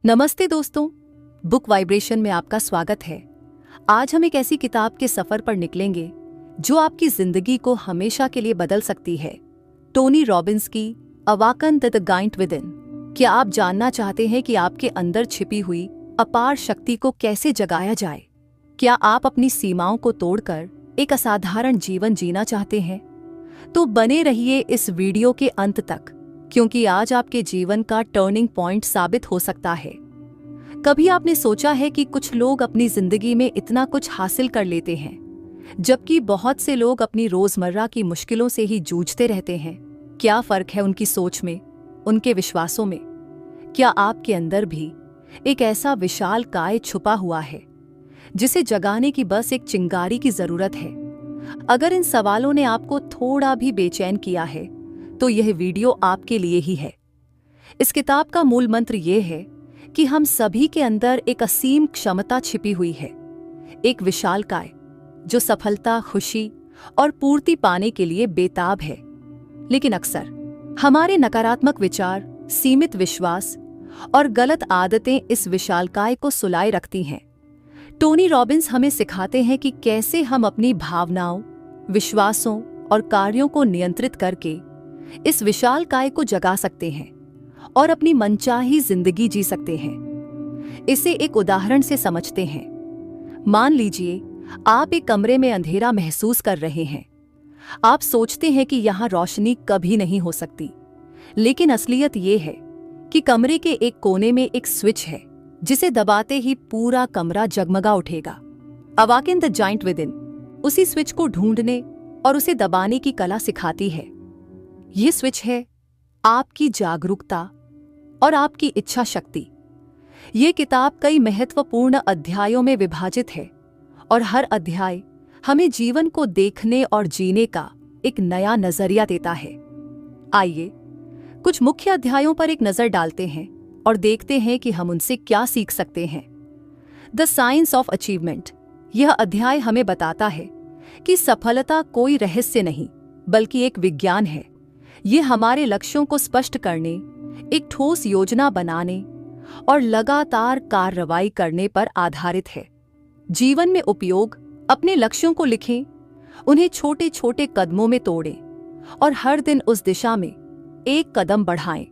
नमस्ते दोस्तों, book vibration में आपका स्वागत है। आज हम एक ऐसी किताब के सफर पर निकलेंगे जो आपकी जिंदगी को हमेशा के लिए बदल सकती है। टोनी रॉबिन्स की अवाकन द गाइंट विद इन। क्या आप जानना चाहते हैं कि आपके अंदर छिपी हुई अपार शक्ति को कैसे जगाया जाए? क्या आप अपनी सीमाओं को तोड़कर एक असाधारण जीवन जीना चाहते हैं? तो बने रहिए इस वीडियो के अंत तक, क्योंकि आज आपके जीवन का टर्निंग पॉइंट साबित हो सकता है। कभी आपने सोचा है कि कुछ लोग अपनी जिंदगी में इतना कुछ हासिल कर लेते हैं, जबकि बहुत से लोग अपनी रोजमर्रा की मुश्किलों से ही जूझते रहते हैं? क्या फर्क है उनकी सोच में, उनके विश्वासों में? क्या आपके अंदर भी एक ऐसा विशाल काय छुपा हुआ है जिसे जगाने की बस एक चिंगारी की जरूरत है? अगर इन सवालों ने आपको थोड़ा भी बेचैन किया है तो यह वीडियो आपके लिए ही है। इस किताब का मूल मंत्र यह है कि हम सभी के अंदर एक असीम क्षमता छिपी हुई है, एक विशाल काय जो सफलता, खुशी और पूर्ति पाने के लिए बेताब है। लेकिन अक्सर हमारे नकारात्मक विचार, सीमित विश्वास और गलत आदतें इस विशाल काय को सुलाए रखती हैं। टोनी रॉबिन्स हमें सिखाते हैं कि कैसे हम अपनी भावनाओं, विश्वासों और कार्यों को नियंत्रित करके इस विशाल काय को जगा सकते हैं और अपनी मनचाही जिंदगी जी सकते हैं। इसे एक उदाहरण से समझते हैं। मान लीजिए आप एक कमरे में अंधेरा महसूस कर रहे हैं। आप सोचते हैं कि यहां रोशनी कभी नहीं हो सकती, लेकिन असलियत यह है कि कमरे के एक कोने में एक स्विच है जिसे दबाते ही पूरा कमरा जगमगा उठेगा। अवाकन द जाइंट विद इन उसी स्विच को ढूंढने और उसे दबाने की कला सिखाती है। ये स्विच है आपकी जागरूकता और आपकी इच्छा शक्ति। ये किताब कई महत्वपूर्ण अध्यायों में विभाजित है और हर अध्याय हमें जीवन को देखने और जीने का एक नया नजरिया देता है। आइए कुछ मुख्य अध्यायों पर एक नजर डालते हैं और देखते हैं कि हम उनसे क्या सीख सकते हैं। The science of achievement. यह अध्याय हमें बताता है कि सफलता कोई रहस्य नहीं, बल्कि एक विज्ञान है। ये हमारे लक्ष्यों को स्पष्ट करने, एक ठोस योजना बनाने और लगातार कार्रवाई करने पर आधारित है। जीवन में उपयोग। अपने लक्ष्यों को लिखें, उन्हें छोटे छोटे कदमों में तोड़ें और हर दिन उस दिशा में एक कदम बढ़ाएं।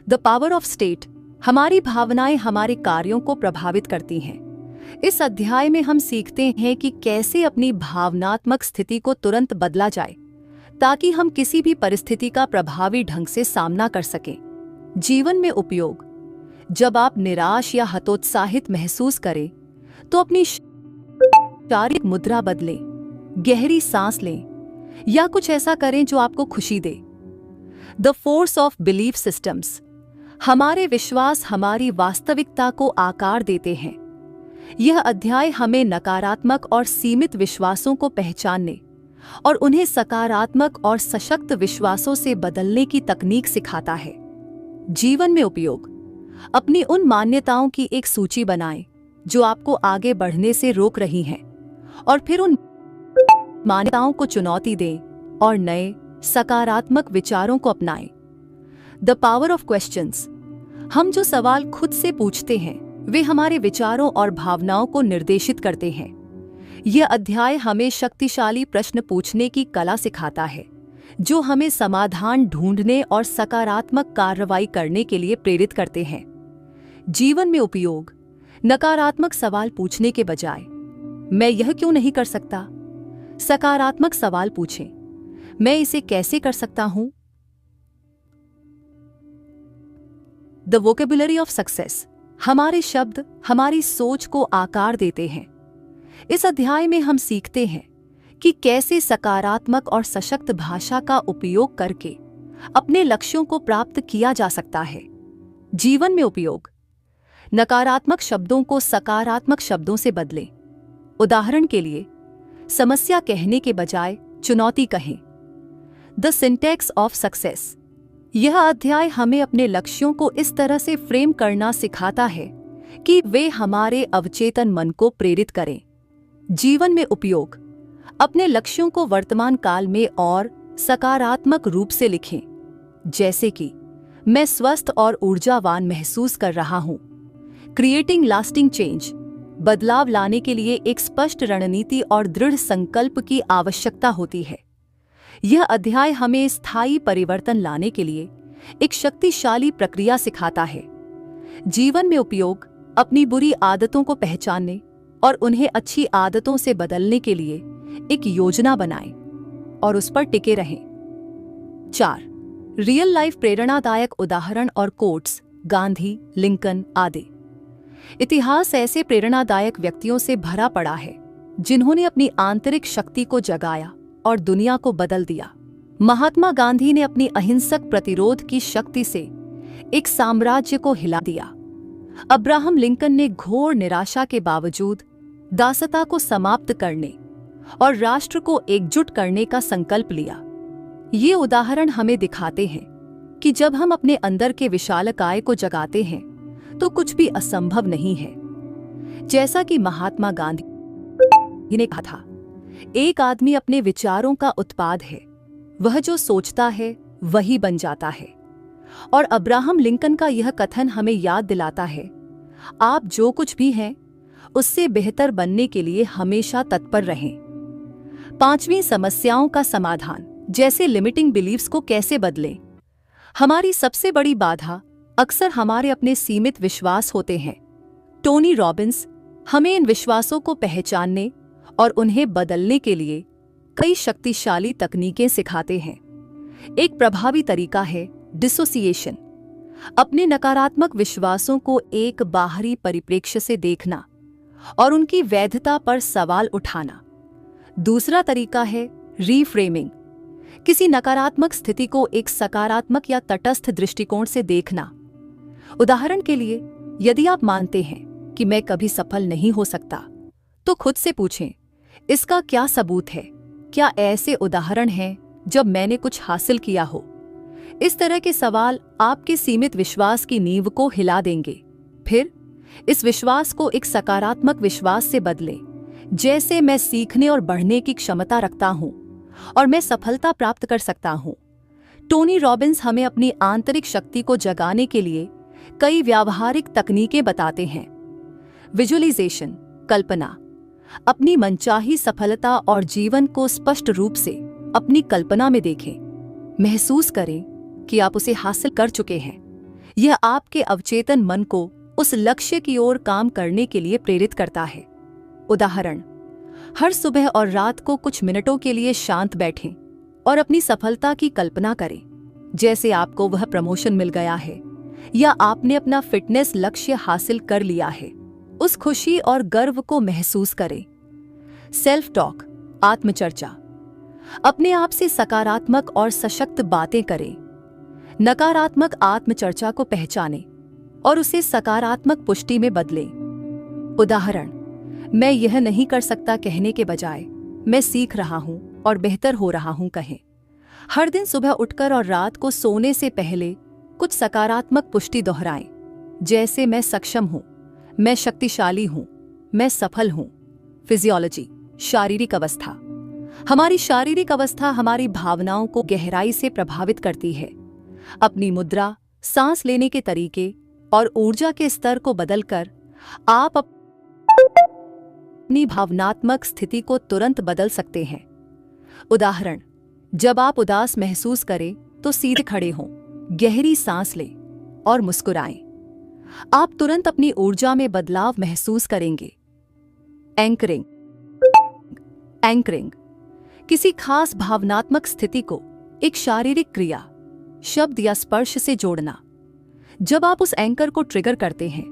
The power of state. हमारी भावनाएं हमारे कार्यों को प्रभावित करती हैं। इस अध्याय में हम सीखते हैं कि कैसे अपनी भावनात्मक स्थिति को तुरंत बदला जाए ताकि हम किसी भी परिस्थिति का प्रभावी ढंग से सामना कर सकें। जीवन में उपयोग। जब आप निराश या हतोत्साहित महसूस करें तो अपनी शारीरिक मुद्रा बदलें, गहरी सांस लें या कुछ ऐसा करें जो आपको खुशी दे। The force of belief systems. हमारे विश्वास हमारी वास्तविकता को आकार देते हैं। यह अध्याय हमें नकारात्मक और सीमित विश्वासों को पहचानने और उन्हें सकारात्मक और सशक्त विश्वासों से बदलने की तकनीक सिखाता है। जीवन में उपयोग। अपनी उन मान्यताओं की एक सूची बनाएं जो आपको आगे बढ़ने से रोक रही हैं और फिर उन मान्यताओं को चुनौती दें और नए सकारात्मक विचारों को अपनाएं। The power of questions. हम जो सवाल खुद से पूछते हैं वे हमारे विचारों और भावनाओं को निर्देशित करते हैं। यह अध्याय हमें शक्तिशाली प्रश्न पूछने की कला सिखाता है जो हमें समाधान ढूंढने और सकारात्मक कार्रवाई करने के लिए प्रेरित करते हैं। जीवन में उपयोग। नकारात्मक सवाल पूछने के बजाय मैं यह क्यों नहीं कर सकता, सकारात्मक सवाल पूछें, मैं इसे कैसे कर सकता हूं। The vocabulary of success. हमारे शब्द हमारी सोच को आकार देते हैं। इस अध्याय में हम सीखते हैं कि कैसे सकारात्मक और सशक्त भाषा का उपयोग करके अपने लक्ष्यों को प्राप्त किया जा सकता है। जीवन में उपयोग। नकारात्मक शब्दों को सकारात्मक शब्दों से बदलें। उदाहरण के लिए, समस्या कहने के बजाय चुनौती कहें। The syntax of success. यह अध्याय हमें अपने लक्ष्यों को इस तरह से फ्रेम करना सिखाता है कि वे हमारे अवचेतन मन को प्रेरित करें। जीवन में उपयोग। अपने लक्ष्यों को वर्तमान काल में और सकारात्मक रूप से लिखें, जैसे कि मैं स्वस्थ और ऊर्जावान महसूस कर रहा हूं। क्रिएटिंग लास्टिंग चेंज, बदलाव लाने के लिए एक स्पष्ट रणनीति और दृढ़ संकल्प की आवश्यकता होती है। यह अध्याय हमें स्थायी परिवर्तन लाने के लिए एक शक्तिशाली प्रक्रिया सिखाता है। जीवन में उपयोग, अपनी बुरी आदतों को पहचानने और उन्हें अच्छी आदतों से बदलने के लिए एक योजना बनाएं और उस पर टिके रहें। 4. रियल लाइफ प्रेरणादायक उदाहरण और कोट्स, गांधी, लिंकन आदि। इतिहास ऐसे प्रेरणादायक व्यक्तियों से भरा पड़ा है जिन्होंने अपनी आंतरिक शक्ति को जगाया और दुनिया को बदल दिया। महात्मा गांधी ने अपनी अहिंसक प्रतिरोध की शक्ति से एक साम्राज्य को हिला दिया। अब्राहम लिंकन ने घोर निराशा के बावजूद दासता को समाप्त करने और राष्ट्र को एकजुट करने का संकल्प लिया। ये उदाहरण हमें दिखाते हैं कि जब हम अपने अंदर के विशालकाय को जगाते हैं तो कुछ भी असंभव नहीं है। जैसा कि महात्मा गांधी ने कहा था, एक आदमी अपने विचारों का उत्पाद है, वह जो सोचता है वही बन जाता है। और अब्राहम लिंकन का यह कथन हमें याद दिलाता है, आप जो कुछ भी हैं उससे बेहतर बनने के लिए हमेशा तत्पर रहें। 5वीं, समस्याओं का समाधान, जैसे लिमिटिंग बिलीव्स को कैसे बदलें। हमारी सबसे बड़ी बाधा अक्सर हमारे अपने सीमित विश्वास होते हैं। टोनी रॉबिन्स हमें इन विश्वासों को पहचानने और उन्हें बदलने के लिए कई शक्तिशाली तकनीकें सिखाते हैं। एक प्रभावी तरीका है डिसोसिएशन, अपने नकारात्मक विश्वासों को एक बाहरी परिप्रेक्ष्य से देखना और उनकी वैधता पर सवाल उठाना। दूसरा तरीका है रीफ्रेमिंग, किसी नकारात्मक स्थिति को एक सकारात्मक या तटस्थ दृष्टिकोण से देखना। उदाहरण के लिए, यदि आप मानते हैं कि मैं कभी सफल नहीं हो सकता, तो खुद से पूछें, इसका क्या सबूत है? क्या ऐसे उदाहरण हैं जब मैंने कुछ हासिल किया हो? इस तरह के सवाल आपके सीमित विश्वास की नींव को हिला देंगे। फिर इस विश्वास को एक सकारात्मक विश्वास से बदलें, जैसे मैं सीखने और बढ़ने की क्षमता रखता हूं और मैं सफलता प्राप्त कर सकता हूं। टोनी रॉबिन्स हमें अपनी आंतरिक शक्ति को जगाने के लिए कई व्यावहारिक तकनीकें बताते हैं। विजुअलाइजेशन, कल्पना, अपनी मनचाही सफलता और जीवन को स्पष्ट रूप से अपनी कल्पना में देखें। महसूस करें कि आप उसे हासिल कर चुके हैं। यह आपके अवचेतन मन को उस लक्ष्य की ओर काम करने के लिए प्रेरित करता है। उदाहरण, हर सुबह और रात को कुछ मिनटों के लिए शांत बैठें और अपनी सफलता की कल्पना करें, जैसे आपको वह प्रमोशन मिल गया है या आपने अपना फिटनेस लक्ष्य हासिल कर लिया है। उस खुशी और गर्व को महसूस करें। सेल्फ टॉक, आत्मचर्चा, अपने आप से सकारात्मक और सशक्त बातें करें। नकारात्मक आत्मचर्चा को पहचानें और उसे सकारात्मक पुष्टि में बदलें। उदाहरण, मैं यह नहीं कर सकता कहने के बजाय मैं सीख रहा हूं और बेहतर हो रहा हूं कहें। हर दिन सुबह उठकर और रात को सोने से पहले कुछ सकारात्मक पुष्टि दोहराएं, जैसे मैं सक्षम हूं, मैं शक्तिशाली हूं, मैं सफल हूं। फिजियोलॉजी, शारीरिक अवस्था, हमारी शारीरिक अवस्था हमारी भावनाओं को गहराई से प्रभावित करती है। अपनी मुद्रा, सांस लेने के तरीके और ऊर्जा के स्तर को बदलकर आप अपनी भावनात्मक स्थिति को तुरंत बदल सकते हैं। उदाहरण, जब आप उदास महसूस करें तो सीधे खड़े हों, गहरी सांस लें और मुस्कुराएं। आप तुरंत अपनी ऊर्जा में बदलाव महसूस करेंगे। एंकरिंग, किसी खास भावनात्मक स्थिति को एक शारीरिक क्रिया, शब्द या स्पर्श से जोड़ना। जब आप उस एंकर को ट्रिगर करते हैं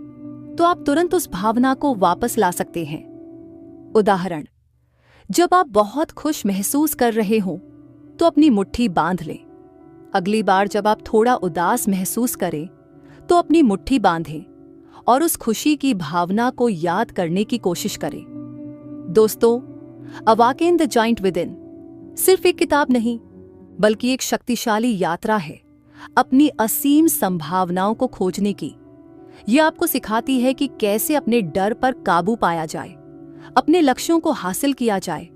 तो आप तुरंत उस भावना को वापस ला सकते हैं। उदाहरण, जब आप बहुत खुश महसूस कर रहे हों तो अपनी मुट्ठी बांध लें। अगली बार जब आप थोड़ा उदास महसूस करें तो अपनी मुट्ठी बांधें और उस खुशी की भावना को याद करने की कोशिश करें। दोस्तों, अवाकेन द जाइंट विद इन सिर्फ एक किताब नहीं, बल्कि एक शक्तिशाली यात्रा है अपनी असीम संभावनाओं को खोजने की। यह आपको सिखाती है कि कैसे अपने डर पर काबू पाया जाए, अपने लक्ष्यों को हासिल किया जाए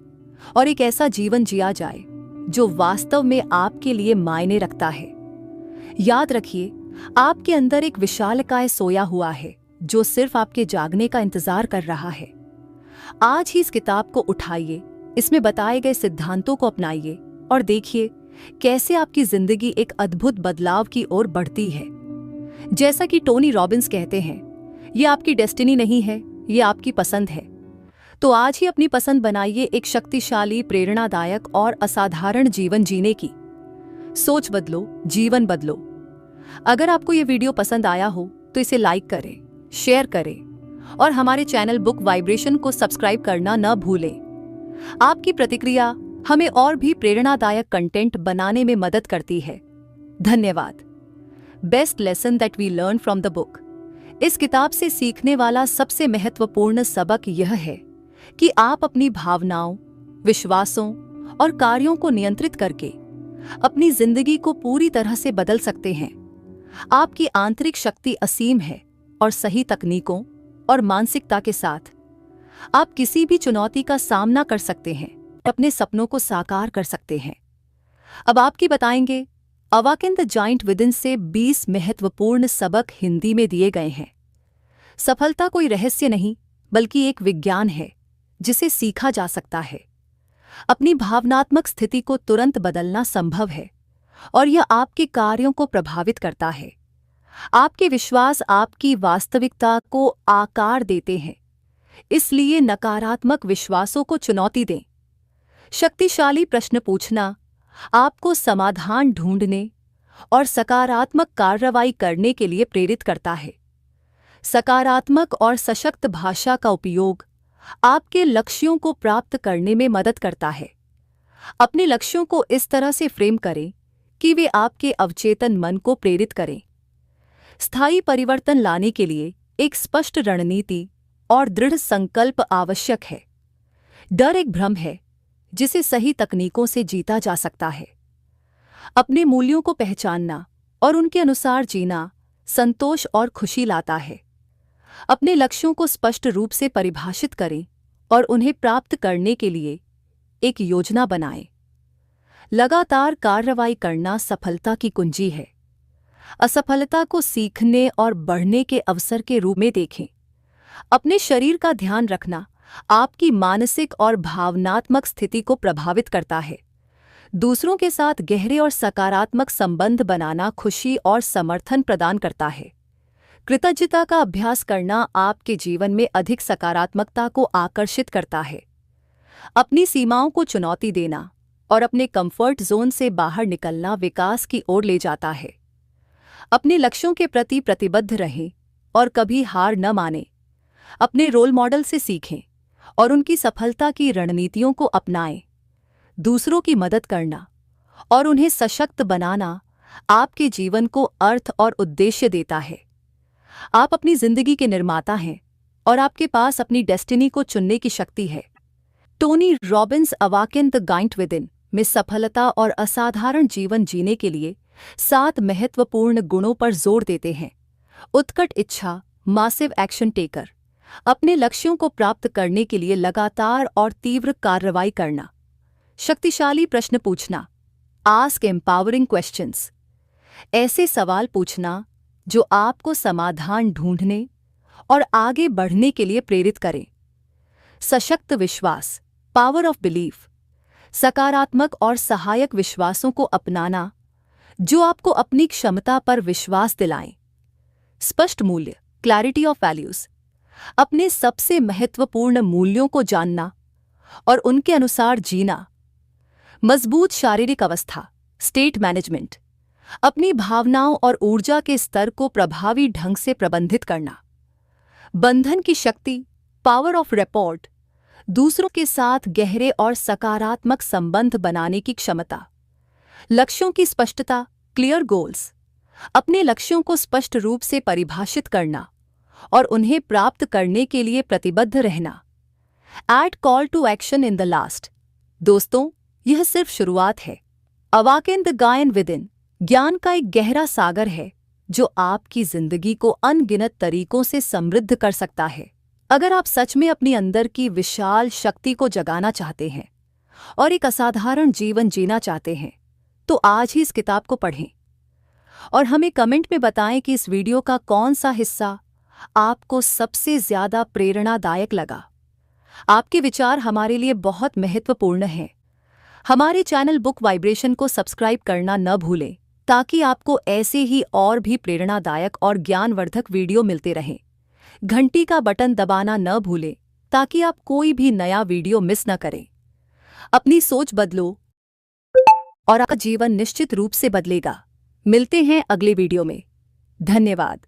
और एक ऐसा जीवन जिया जाए जो वास्तव में आपके लिए मायने रखता है। याद रखिए, आपके अंदर एक विशालकाय सोया हुआ है जो सिर्फ आपके जागने का इंतजार कर रहा है। आज ही इस किताब को उठाइए, इसमें बताए गए सिद्धांतों को अपनाइए और देखिए कैसे आपकी जिंदगी एक अद्भुत बदलाव की ओर बढ़ती है। जैसा कि टोनी रॉबिन्स कहते हैं, ये आपकी डेस्टिनी नहीं है, ये आपकी पसंद है। तो आज ही अपनी पसंद बनाइए एक शक्तिशाली, प्रेरणादायक और असाधारण जीवन जीने की। सोच बदलो, जीवन बदलो। अगर आपको ये वीडियो पसंद आया हो तो इसे लाइक करें, शेयर करें और हमारे चैनल बुक वाइब्रेशन को सब्सक्राइब करना न भूलें। आपकी प्रतिक्रिया हमें और भी प्रेरणादायक कंटेंट बनाने में मदद करती है। धन्यवाद। Best lesson that we learn from the book. इस किताब से सीखने वाला सबसे महत्वपूर्ण सबक यह है कि आप अपनी भावनाओं, विश्वासों और कार्यों को नियंत्रित करके अपनी जिंदगी को पूरी तरह से बदल सकते हैं। आपकी आंतरिक शक्ति असीम है और सही तकनीकों और मानसिकता के साथ आप किसी भी चुनौती का सामना कर सकते हैं, अपने सपनों को साकार कर सकते हैं। अब आपकी बताएंगे अवाकिन द जाइंट विदिन से 20 महत्वपूर्ण सबक हिंदी में दिए गए हैं। सफलता कोई रहस्य नहीं, बल्कि एक विज्ञान है जिसे सीखा जा सकता है। अपनी भावनात्मक स्थिति को तुरंत बदलना संभव है और यह आपके कार्यों को प्रभावित करता है। आपके विश्वास आपकी वास्तविकता को आकार देते हैं, इसलिए नकारात्मक विश्वासों को चुनौती दें। शक्तिशाली प्रश्न पूछना आपको समाधान ढूंढने और सकारात्मक कार्रवाई करने के लिए प्रेरित करता है। सकारात्मक और सशक्त भाषा का उपयोग आपके लक्ष्यों को प्राप्त करने में मदद करता है। अपने लक्ष्यों को इस तरह से फ्रेम करें कि वे आपके अवचेतन मन को प्रेरित करें। स्थायी परिवर्तन लाने के लिए एक स्पष्ट रणनीति और दृढ़ संकल्प आवश्यक है। डर एक भ्रम है जिसे सही तकनीकों से जीता जा सकता है। अपने मूल्यों को पहचानना और उनके अनुसार जीना संतोष और खुशी लाता है। अपने लक्ष्यों को स्पष्ट रूप से परिभाषित करें और उन्हें प्राप्त करने के लिए एक योजना बनाएं। लगातार कार्रवाई करना सफलता की कुंजी है। असफलता को सीखने और बढ़ने के अवसर के रूप में देखें। अपने शरीर का ध्यान रखना आपकी मानसिक और भावनात्मक स्थिति को प्रभावित करता है। दूसरों के साथ गहरे और सकारात्मक संबंध बनाना खुशी और समर्थन प्रदान करता है। कृतज्ञता का अभ्यास करना आपके जीवन में अधिक सकारात्मकता को आकर्षित करता है। अपनी सीमाओं को चुनौती देना और अपने कंफर्ट जोन से बाहर निकलना विकास की ओर ले जाता है। अपने लक्ष्यों के प्रति प्रतिबद्ध रहें और कभी हार न मानें। अपने रोल मॉडल से सीखें और उनकी सफलता की रणनीतियों को अपनाएं। दूसरों की मदद करना और उन्हें सशक्त बनाना आपके जीवन को अर्थ और उद्देश्य देता है। आप अपनी जिंदगी के निर्माता हैं और आपके पास अपनी डेस्टिनी को चुनने की शक्ति है। Tony Robbins awaken the giant within में सफलता और असाधारण जीवन जीने के लिए 7 महत्वपूर्ण गुणों पर जोर देते हैं। उत्कट इच्छा, मासिव एक्शन टेकर, अपने लक्ष्यों को प्राप्त करने के लिए लगातार और तीव्र कार्रवाई करना। शक्तिशाली प्रश्न पूछना, आस्क एम्पावरिंग क्वेश्चंस, ऐसे सवाल पूछना जो आपको समाधान ढूंढने और आगे बढ़ने के लिए प्रेरित करें। सशक्त विश्वास, पावर ऑफ बिलीफ, सकारात्मक और सहायक विश्वासों को अपनाना जो आपको अपनी क्षमता पर विश्वास दिलाएं। स्पष्ट मूल्य, क्लैरिटी ऑफ वैल्यूज, अपने सबसे महत्वपूर्ण मूल्यों को जानना और उनके अनुसार जीना। मजबूत शारीरिक अवस्था, स्टेट मैनेजमेंट, अपनी भावनाओं और ऊर्जा के स्तर को प्रभावी ढंग से प्रबंधित करना। बंधन की शक्ति, पावर ऑफ रैपोर्ट, दूसरों के साथ गहरे और सकारात्मक संबंध बनाने की क्षमता। लक्ष्यों की स्पष्टता, क्लियर गोल्स, अपने लक्ष्यों को स्पष्ट रूप से परिभाषित करना और उन्हें प्राप्त करने के लिए प्रतिबद्ध रहना। Add call to action in the last. दोस्तों, यह सिर्फ शुरुआत है। अवाकिन द गायन विदिन ज्ञान का एक गहरा सागर है जो आपकी जिंदगी को अनगिनत तरीकों से समृद्ध कर सकता है। अगर आप सच में अपनी अंदर की विशाल शक्ति को जगाना चाहते हैं और एक असाधारण जीवन जीना चाहते हैं, तो आज ही इस किताब को पढ़ें और हमें कमेंट में बताएं कि इस वीडियो का कौन सा हिस्सा आपको सबसे ज्यादा प्रेरणादायक लगा? आपके विचार हमारे लिए बहुत महत्वपूर्ण हैं। हमारे चैनल बुक वाइब्रेशन को सब्सक्राइब करना न भूलें ताकि आपको ऐसे ही और भी प्रेरणादायक और ज्ञानवर्धक वीडियो मिलते रहें। घंटी का बटन दबाना न भूलें ताकि आप कोई भी नया वीडियो मिस न करें। अपनी सोच बदलो और आपका जीवन निश्चित रूप से बदलेगा। मिलते हैं अगले वीडियो में। धन्यवाद।